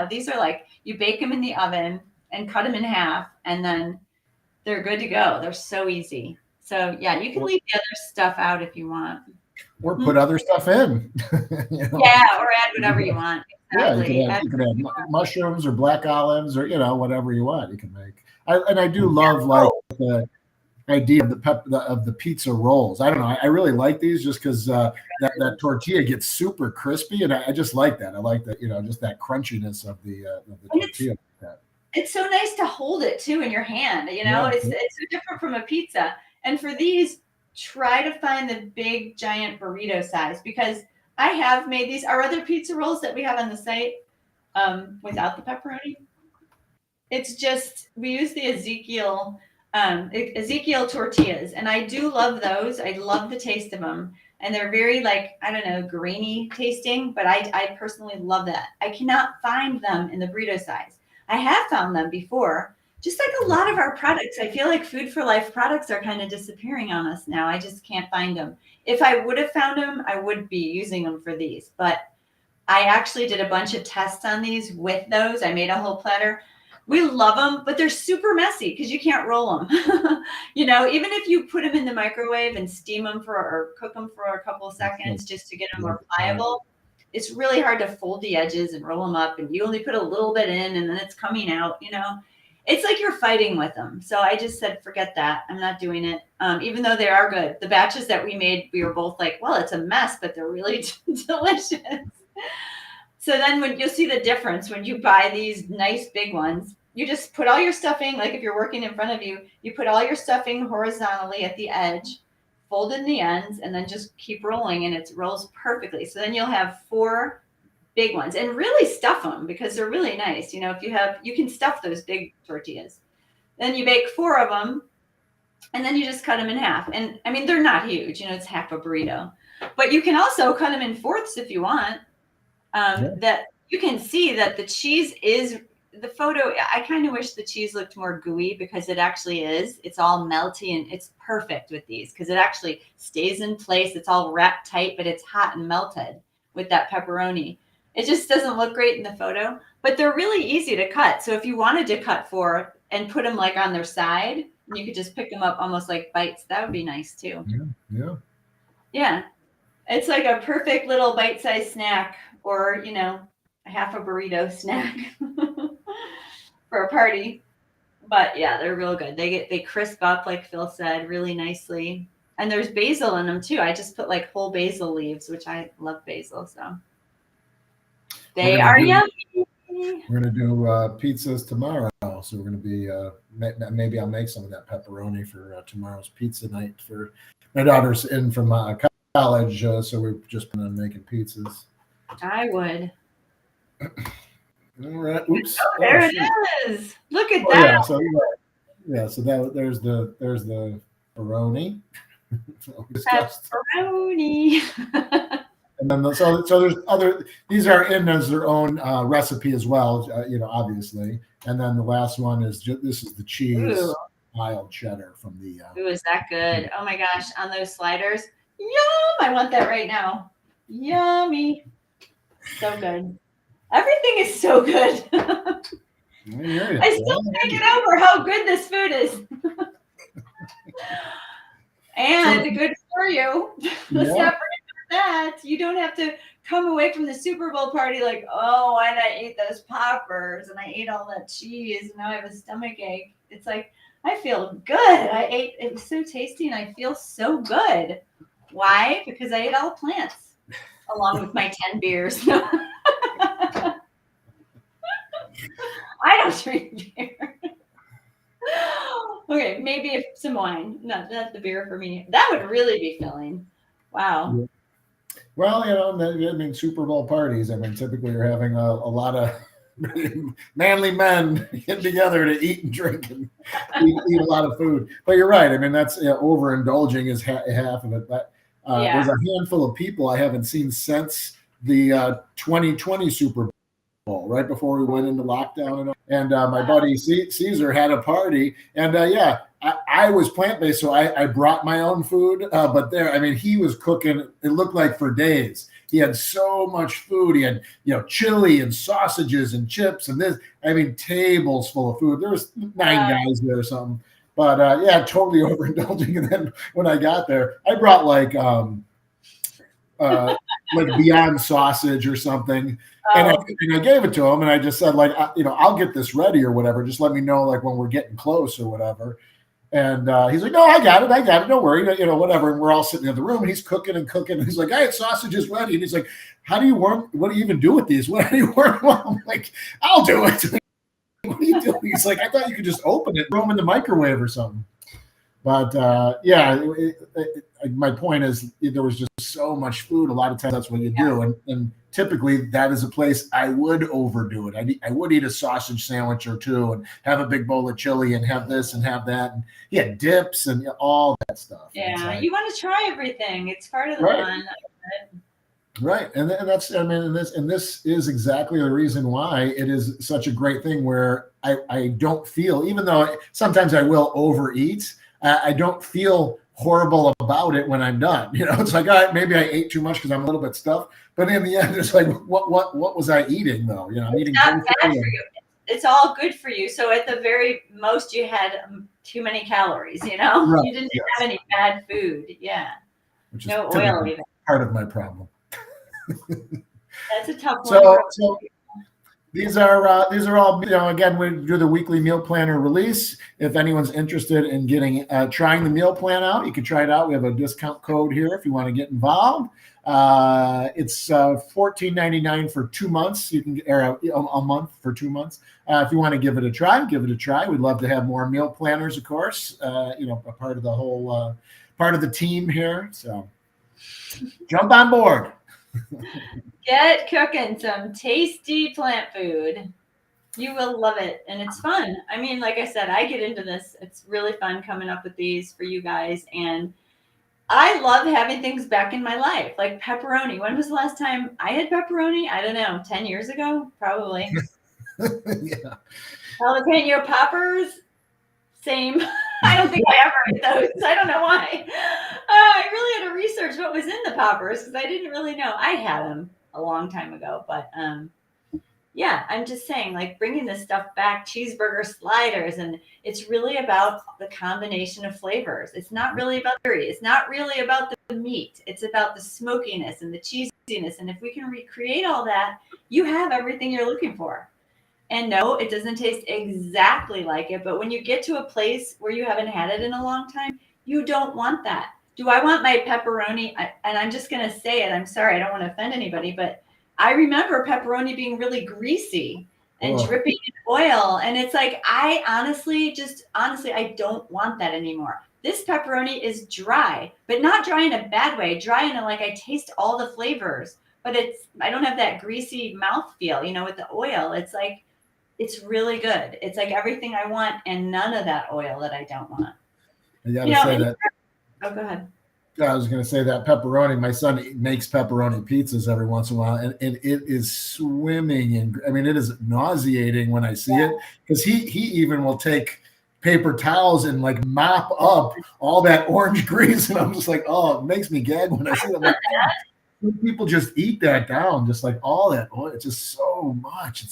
These are like, you bake them in the oven and cut them in half, and then they're good to go. They're so easy. So yeah, you can leave the other stuff out if you want. Or put other stuff in. Yeah, or add whatever you want. Exactly. Yeah, you can add mushrooms or black olives or whatever you want. You can make. I do love like the idea of the pizza rolls. I don't know. I really like these just because that tortilla gets super crispy, and I just like that. I like that just that crunchiness of the tortilla. It's so nice to hold it too in your hand. It's so different from a pizza. And for these, try to find the big giant burrito size, because I have made these. Our other pizza rolls that we have on the site without the pepperoni, it's just, we use the Ezekiel tortillas, and I do love those. I love the taste of them, and they're very grainy tasting, but I personally love that. I cannot find them in the burrito size. I have found them before. Just like a lot of our products, I feel like Food for Life products are kind of disappearing on us now. I just can't find them. If I would have found them, I would be using them for these. But I actually did a bunch of tests on these with those. I made a whole platter. We love them, but they're super messy because you can't roll them. Even if you put them in the microwave and steam them or cook them for a couple of seconds just to get them more pliable, it's really hard to fold the edges and roll them up. And you only put a little bit in, and then it's coming out, It's like you're fighting with them. So I just said, forget that. I'm not doing it. Even though they are good. The batches that we made, we were both like, well, it's a mess, but they're really delicious. So then when you'll see the difference when you buy these nice big ones, you just put all your stuffing, like if you're working in front of you, you put all your stuffing horizontally at the edge, fold in the ends, and then just keep rolling, and it rolls perfectly. So then you'll have 4 big ones, and really stuff them because they're really nice. You can stuff those big tortillas. Then you bake 4 of them, and then you just cut them in half. And they're not huge, it's half a burrito, but you can also cut them in fourths if you want. That you can see that the cheese is the photo. I kind of wish the cheese looked more gooey, because it actually is. It's all melty, and it's perfect with these because it actually stays in place. It's all wrapped tight, but it's hot and melted with that pepperoni. It just doesn't look great in the photo, but they're really easy to cut. So if you wanted to cut 4 and put them like on their side, you could just pick them up almost like bites. That would be nice too. Yeah. It's like a perfect little bite-sized snack, or, a half a burrito snack for a party. But yeah, they're real good. They crisp up, like Phil said, really nicely. And there's basil in them too. I just put like whole basil leaves, which I love basil. So they are yummy. We're going to do pizzas tomorrow. So we're going to be, maybe I'll make some of that pepperoni for tomorrow's pizza night. For my daughter's in from college, so we've just been making pizzas. I would. All right. Oops. Oh, there it is. Look at that. So there's the pepperoni. Pepperoni. And then so there's other. These are in as their own recipe as well. Obviously. And then the last one is this is the cheese. Ooh. mild cheddar from the. Ooh, is that good? Oh my gosh, on those sliders. Yum! I want that right now. Yummy. So good. Everything is so good. I still can't get over how good this food is. And good for you. Let's not forget that. You don't have to come away from the Super Bowl party like, oh, why did I eat those poppers and I ate all that cheese and now I have a stomach ache. It's like, I feel good. It was so tasty and I feel so good. Why? Because I ate all the plants along with my 10 beers. I don't drink beer. Okay, maybe some wine. Not the beer for me. That would really be filling. Wow. Yeah. Well, I mean, Super Bowl parties. I mean, typically you're having a lot of manly men get together to eat and drink and eat a lot of food. But you're right. I mean, that's overindulging is half of it. But there's a handful of people I haven't seen since the 2020 Super Bowl, right before we went into lockdown. And my buddy Caesar had a party. And I was plant-based, so I brought my own food. But there, I mean, he was cooking, it looked like for days. He had so much food. He had, chili and sausages and chips and this. I mean, tables full of food. There was 9 guys there or something. But totally overindulging. And then when I got there, I brought like Beyond sausage or something. And I gave it to him, and I just said, like, I'll get this ready or whatever. Just let me know, like, when we're getting close or whatever. And he's like, no, I got it. Don't worry, whatever. And we're all sitting in the room, and he's cooking and cooking. And he's like, I had sausages ready. And he's like, what do you even do with these? What do you warm them? I'm like, I'll do it. What are you doing? He's like, I thought you could just open it, throw them in the microwave or something. But my point is there was just so much food. A lot of times that's what you do. And typically that is a place I would overdo it. I would eat a sausage sandwich or two and have a big bowl of chili and have this and have that. And dips and all that stuff. Yeah, you want to try everything. It's part of the fun. Right. And that's, this is exactly the reason why it is such a great thing where I don't feel, even though sometimes I will overeat, I don't feel horrible about it when I'm done. It's like, all right, maybe I ate too much because I'm a little bit stuffed. But in the end, it's like, what was I eating though? I'm eating. It's not bad for you. It's all good for you. So at the very most, you had too many calories. Right. You didn't have any bad food. Yeah. Which no oil even. Part of my problem. That's a tough one. So these are all, again, we do the weekly meal planner release. If anyone's interested in trying the meal plan out, you can try it out. We have a discount code here if you want to get involved. It's $14.99 for 2 months. You can get a month for 2 months. If you want to give it a try, give it a try. We'd love to have more meal planners, of course, a part of the whole, part of the team here. So jump on board. Get cooking some tasty plant food. You will love it. And it's fun. I mean, like I said, I get into this. It's really fun coming up with these for you guys. And I love having things back in my life, like pepperoni. When was the last time I had pepperoni? I don't know, 10 years ago, probably. Yeah. Jalapeno poppers, same. I don't think I ever ate those. I don't know why. I really had to research what was in the poppers because I didn't really know. I had them a long time ago, but I'm just saying, like, bringing this stuff back, cheeseburger sliders, and it's really about the combination of flavors. It's not really about the curry. It's not really about the meat. It's about the smokiness and the cheesiness. And if we can recreate all that, you have everything you're looking for. And no, it doesn't taste exactly like it. But when you get to a place where you haven't had it in a long time, you don't want that. Do I want my pepperoni? And I'm just going to say it. I'm sorry. I don't want to offend anybody, but I remember pepperoni being really greasy and dripping in oil. And it's like, I honestly, I don't want that anymore. This pepperoni is dry, but not dry in a bad way. Dry in a, like, I taste all the flavors, but I don't have that greasy mouthfeel, with the oil. It's like, it's really good. It's like everything I want and none of that oil that I don't want. I gotta say that. Oh, go ahead. I was going to say that pepperoni. My son makes pepperoni pizzas every once in a while, and it is swimming in. I mean, it is nauseating when I see it because he even will take paper towels and like mop up all that orange grease. And I'm just like, oh, it makes me gag when I see it. I'm like, people just eat that down, just like all that oil. It's just so much.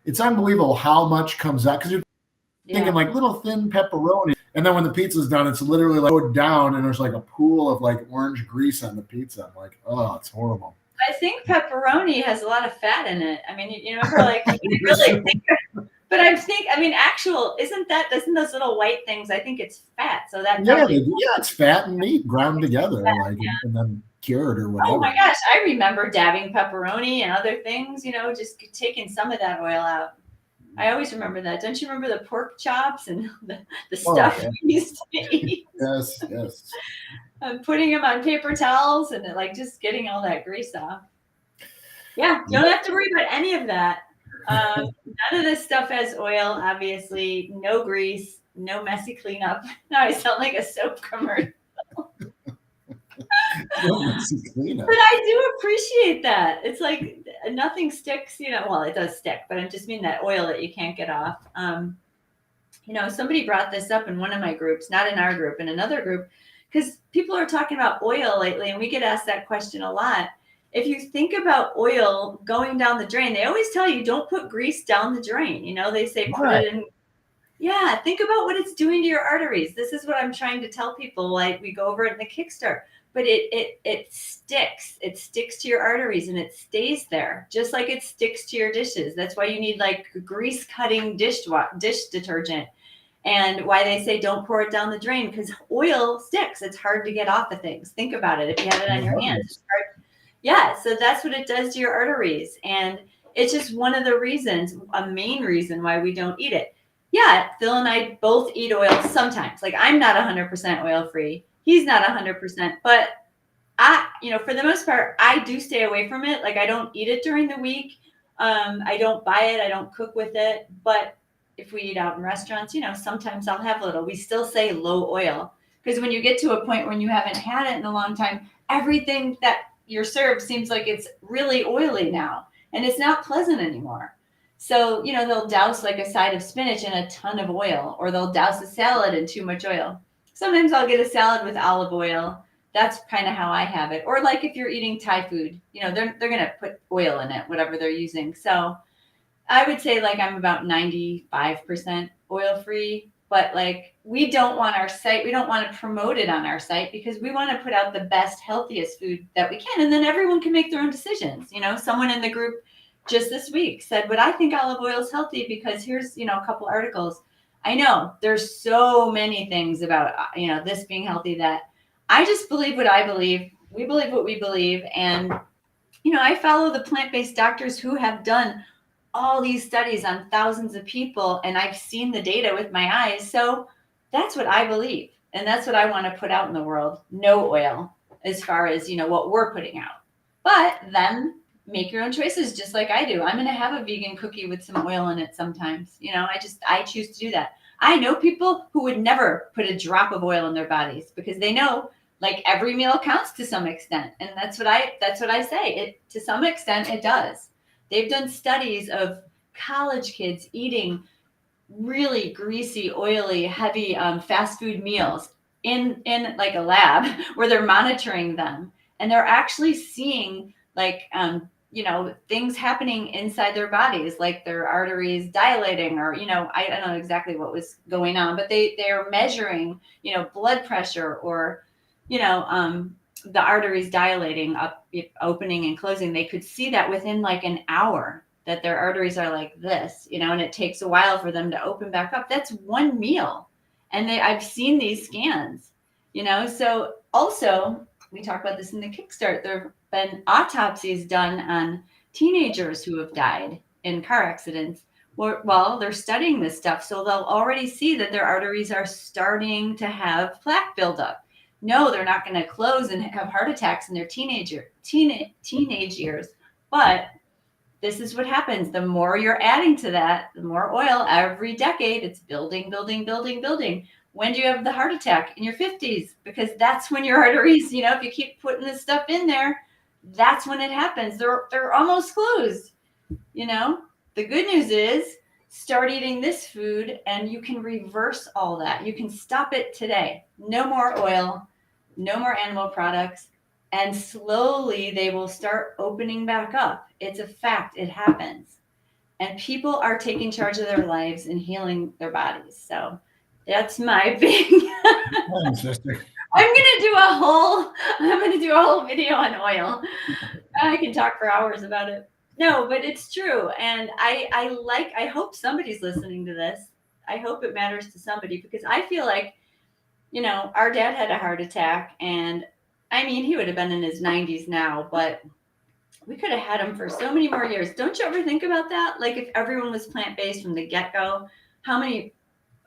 It's unbelievable how much comes out, because you're thinking like little thin pepperoni, and then when the pizza's done, it's literally like go down and there's like a pool of like orange grease on the pizza. I'm like, oh, it's horrible. I think pepperoni has a lot of fat in it. I mean, you remember, like, you really think, but I mean, doesn't those little white things, I think it's fat. So that it's fat and meat ground together, like, and then cured or whatever. Oh my gosh, I remember dabbing pepperoni and other things, just taking some of that oil out. I always remember that. Don't you remember the pork chops and the stuff we used to eat? Yes. Putting them on paper towels and like just getting all that grease off. Yeah, don't have to worry about any of that. None of this stuff has oil, obviously. No grease, no messy cleanup. Now I sound like a soap commercial. But I do appreciate that. It's like nothing sticks, well, it does stick, but I just mean that oil that you can't get off. Somebody brought this up in one of my groups, not in our group, in another group, because people are talking about oil lately, and we get asked that question a lot. If you think about oil going down the drain, they always tell you don't put grease down the drain. They say put it in. Yeah, think about what it's doing to your arteries. This is what I'm trying to tell people. Like we go over it in the Kickstart, but it sticks. It sticks to your arteries and it stays there, just like it sticks to your dishes. That's why you need like grease cutting dish detergent. And why they say don't pour it down the drain, because oil sticks. It's hard to get off of things. Think about it. If you have it on your hands, it's hard. Yeah, so that's what it does to your arteries. And it's just one of the reasons, a main reason why we don't eat it. Yeah, Phil and I both eat oil sometimes. Like I'm not 100% oil free. He's not 100%, but for the most part, I do stay away from it. Like I don't eat it during the week. I don't buy it. I don't cook with it. But if we eat out in restaurants, sometimes I'll have a little. We still say low oil, because when you get to a point when you haven't had it in a long time, everything that you're served seems like it's really oily now, and it's not pleasant anymore. So, they'll douse like a side of spinach in a ton of oil, or they'll douse a salad in too much oil. Sometimes I'll get a salad with olive oil. That's kind of how I have it. Or like if you're eating Thai food, they're going to put oil in it, whatever they're using. So I would say like I'm about 95% oil free, but like we don't want to promote it on our site, because we want to put out the best, healthiest food that we can. And then everyone can make their own decisions. Someone in the group just this week said, but I think olive oil is healthy because here's, a couple articles. I know there's so many things about, this being healthy, that I just believe what I believe. We believe what we believe. And, I follow the plant-based doctors who have done all these studies on thousands of people, and I've seen the data with my eyes. So that's what I believe. And that's what I want to put out in the world. No oil, as far as, what we're putting out. But then make your own choices, just like I do. I'm going to have a vegan cookie with some oil in it sometimes. I choose to do that. I know people who would never put a drop of oil in their bodies, because they know like every meal counts to some extent. And that's what I say. It, to some extent, it does. They've done studies of college kids eating really greasy, oily, heavy fast food meals in like a lab where they're monitoring them, and they're actually seeing like things happening inside their bodies, like their arteries dilating, or I don't know exactly what was going on, but they're measuring blood pressure, or the arteries dilating up, opening and closing. They could see that within like an hour, that their arteries are like this, and it takes a while for them to open back up. That's one meal. And I've seen these scans, so also we talk about this in the Kickstart. There have been autopsies done on teenagers who have died in car accidents. Well, they're studying this stuff, so they'll already see that their arteries are starting to have plaque buildup. No, they're not going to close and have heart attacks in their teenage years. But this is what happens. The more you're adding to that, the more oil every decade, it's building, building, building, building. When do you have the heart attack? In your 50s, because that's when your arteries, if you keep putting this stuff in there, that's when it happens. They're almost closed. The good news is start eating this food, and you can reverse all that. You can stop it today. No more oil, no more animal products, and slowly they will start opening back up. It's a fact, it happens. And people are taking charge of their lives and healing their bodies. So that's my big Fine, sister. I'm gonna do a whole video on oil. I can talk for hours about it. No, but it's true. And I hope somebody's listening to this. I hope it matters to somebody, because I feel like, our dad had a heart attack, and I mean, he would have been in his 90s now, but we could have had him for so many more years. Don't you ever think about that? Like, if everyone was plant-based from the get-go, how many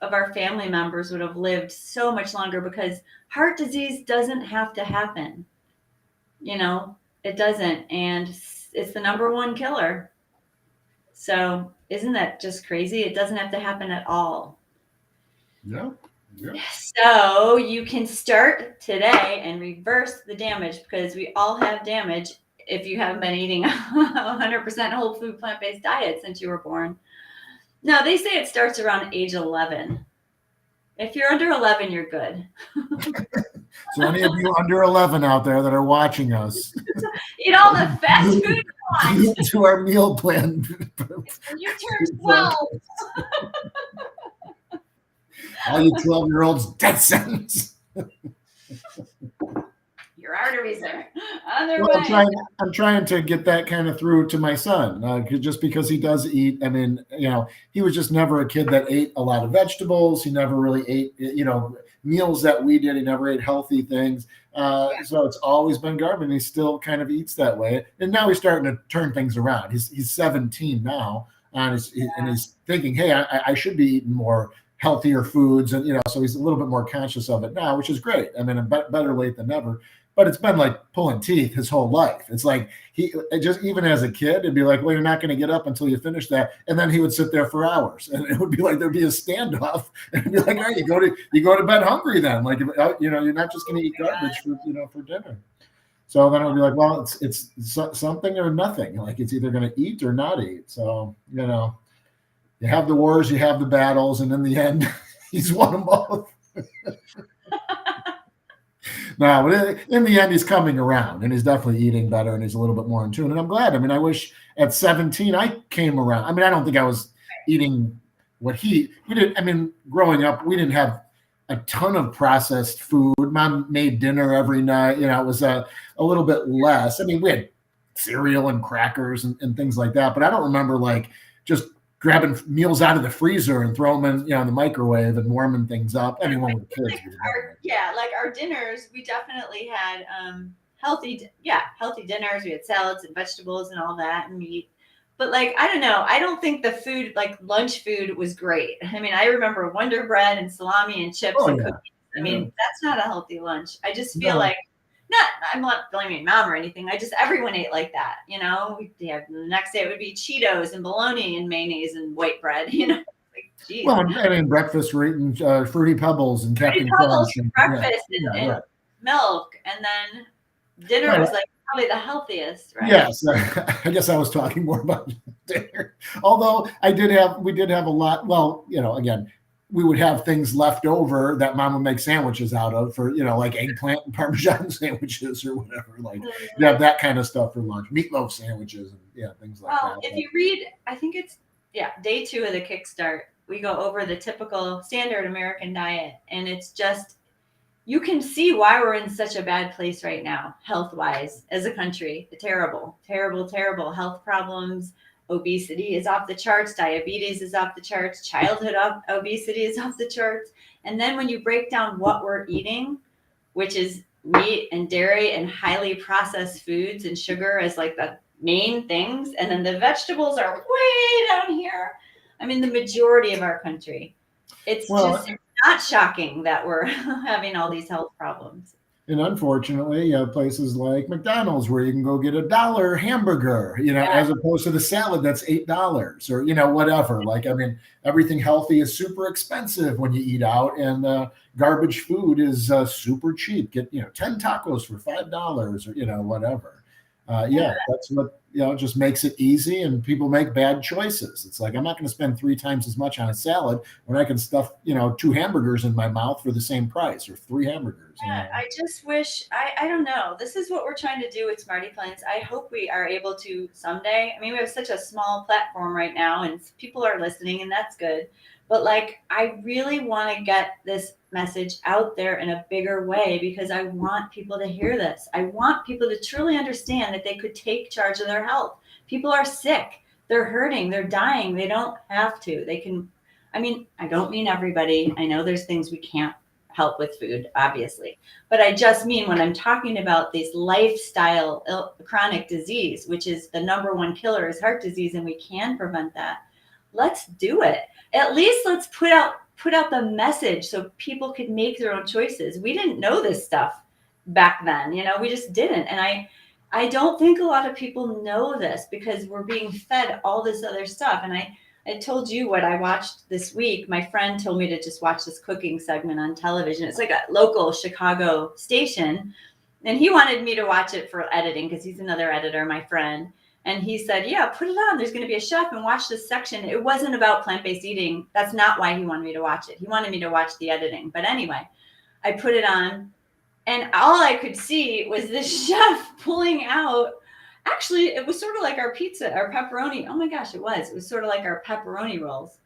of our family members would have lived so much longer? Because heart disease doesn't have to happen. It doesn't. And it's the number one killer. So isn't that just crazy? It doesn't have to happen at all. Yeah. So you can start today and reverse the damage, because we all have damage if you haven't been eating 100% whole food plant-based diet since you were born. Now, they say it starts around age 11. If you're under 11, you're good. So any of you under 11 out there that are watching us, eat all the fast food you want. To our meal plan. When you turn 12. All you 12-year-olds, death sentence. Your arteries are on their Well, way. I'm trying to get that kind of through to my son, just because he does eat. I mean, he was just never a kid that ate a lot of vegetables. He never really ate, meals that we did. He never ate healthy things. So it's always been garbage. And he still kind of eats that way. And now he's starting to turn things around. He's 17 now, and he's thinking, hey, I should be eating more healthier foods, and so he's a little bit more conscious of it now, which is great. I mean, better late than never. But it's been like pulling teeth his whole life. It's like even as a kid, it'd be like, well, you're not going to get up until you finish that, and then he would sit there for hours, and it would be like there'd be a standoff, and it'd be like, all right, you go to bed hungry then, like you're not just going to eat garbage for dinner. So then it would be like, well, it's something or nothing. Like it's either going to eat or not eat. So you have the wars, you have the battles, and in the end, he's won them both. No, but in the end, he's coming around, and he's definitely eating better, and he's a little bit more in tune. And I'm glad. I mean, I wish at 17 I came around. I mean, I don't think I was eating what we did. I mean, growing up, we didn't have a ton of processed food. Mom made dinner every night. It was a little bit less. I mean, we had cereal and crackers and things like that, but I don't remember like just grabbing meals out of the freezer and throw them in the microwave and warming things up. I mean, when we were kids. Like our dinners, we definitely had healthy dinners. We had salads and vegetables and all that, and meat. But like, I don't know. I don't think the food, like lunch food, was great. I mean, I remember Wonder Bread and salami and chips and cookies. I mean, that's not a healthy lunch. I just feel like, I'm not blaming mom or anything. Everyone ate like that, the next day it would be Cheetos and bologna and mayonnaise and white bread, Like, geez. Well, and in breakfast we're eating Fruity Pebbles and Captain Crunch. And breakfast and milk, and then dinner was like probably the healthiest, right? Yes, I guess I was talking more about dinner. Although we did have a lot. Well, again, we would have things left over that mom would make sandwiches out of for, like eggplant and Parmesan sandwiches or whatever. Like you have that kind of stuff for lunch, meatloaf sandwiches and things like that. Well, if you read, I think it's day 2 of the Kickstart, we go over the typical standard American diet, and it's just, you can see why we're in such a bad place right now, health-wise, as a country. The terrible, terrible, terrible health problems. Obesity is off the charts. Diabetes is off the charts. Childhood obesity is off the charts. And then when you break down what we're eating, which is meat and dairy and highly processed foods and sugar as like the main things, and then the vegetables are way down here. I mean, the majority of our country. It's just not shocking that we're having all these health problems. And unfortunately, you have places like McDonald's where you can go get $1 hamburger, as opposed to the salad that's $8 or, whatever. Like, I mean, everything healthy is super expensive when you eat out, and garbage food is super cheap. Get, 10 tacos for $5 or, whatever. Yeah, that's what, just makes it easy, and people make bad choices. It's like, I'm not going to spend 3 times as much on a salad when I can stuff, 2 hamburgers in my mouth for the same price, or 3 hamburgers. Yeah, I just wish I don't know. This is what we're trying to do with Smarty Plants. I hope we are able to someday. I mean, we have such a small platform right now, and people are listening, and that's good. But like, I really want to get this message out there in a bigger way, because I want people to hear this. I want people to truly understand that they could take charge of their health. People are sick. They're hurting. They're dying. They don't have to. They can. I mean, I don't mean everybody. I know there's things we can't help with food, obviously. But I just mean, when I'm talking about these lifestyle chronic disease, which is the #1 killer is heart disease, and we can prevent that. Let's do it. At least let's put out the message so people could make their own choices. We didn't know this stuff back then, we just didn't. And I don't think a lot of people know this, because we're being fed all this other stuff. And I told you what I watched this week. My friend told me to just watch this cooking segment on television. It's like a local Chicago station. And he wanted me to watch it for editing, because he's another editor, my friend. And he said, yeah, put it on. There's going to be a chef, and watch this section. It wasn't about plant-based eating. That's not why he wanted me to watch it. He wanted me to watch the editing. But anyway, I put it on, and all I could see was this chef pulling out. Actually, it was sort of like our pizza, our pepperoni. Oh my gosh, it was. It was sort of like our pepperoni rolls.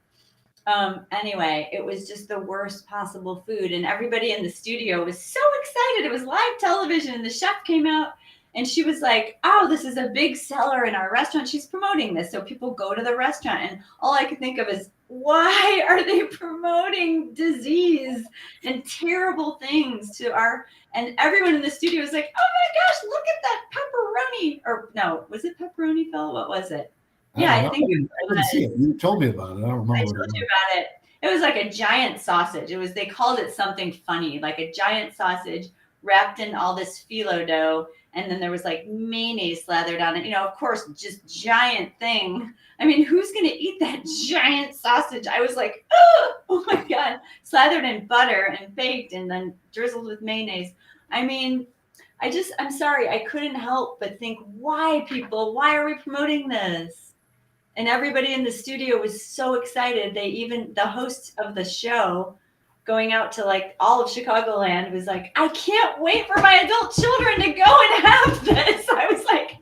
Anyway, it was just the worst possible food. And everybody in the studio was so excited. It was live television, and the chef came out, and she was like, oh, this is a big seller in our restaurant. She's promoting this, so people go to the restaurant. And all I could think of is, why are they promoting disease and terrible things to our, and everyone in the studio was like, oh my gosh, look at that pepperoni. Or no, was it pepperoni, Phil? What was it? Yeah, I think I didn't see it. You told me about it. I don't remember I what it told was. you about it. It was like a giant sausage. They called it something funny, like a giant sausage wrapped in all this phyllo dough. And then there was like mayonnaise slathered on it. Of course, just giant thing. I mean, who's going to eat that giant sausage? I was like, oh my God, slathered in butter and baked and then drizzled with mayonnaise. I mean, I'm sorry. I couldn't help but think, why are we promoting this? And everybody in the studio was so excited. The host of the show, going out to like all of Chicagoland, was like, I can't wait for my adult children to go and have this. I was like,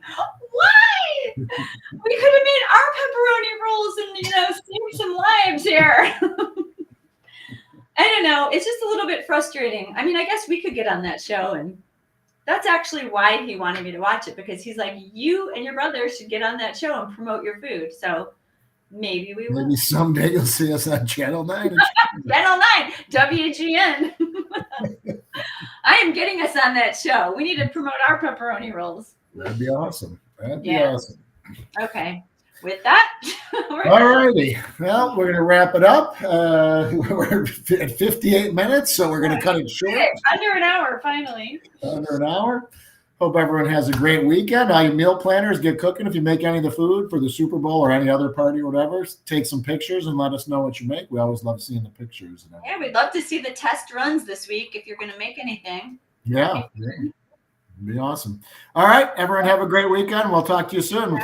why? We could have made our pepperoni rolls and, saved some lives here. I don't know. It's just a little bit frustrating. I mean, I guess we could get on that show, and that's actually why he wanted me to watch it, because he's like, you and your brother should get on that show and promote your food. So maybe we will. Maybe someday you'll see us on Channel 9. Channel 9, WGN. I am getting us on that show. We need to promote our pepperoni rolls. That'd be awesome. Awesome. Okay. With that, all righty. Well, we're going to wrap it up. We're at 58 minutes, so we're going to cut it short. Under an hour, finally. Under an hour. Hope everyone has a great weekend. All you meal planners, get cooking. If you make any of the food for the Super Bowl or any other party or whatever, take some pictures and let us know what you make. We always love seeing the pictures. Yeah, we'd love to see the test runs this week if you're going to make anything. Yeah. It'd be awesome. All right, everyone have a great weekend. We'll talk to you soon.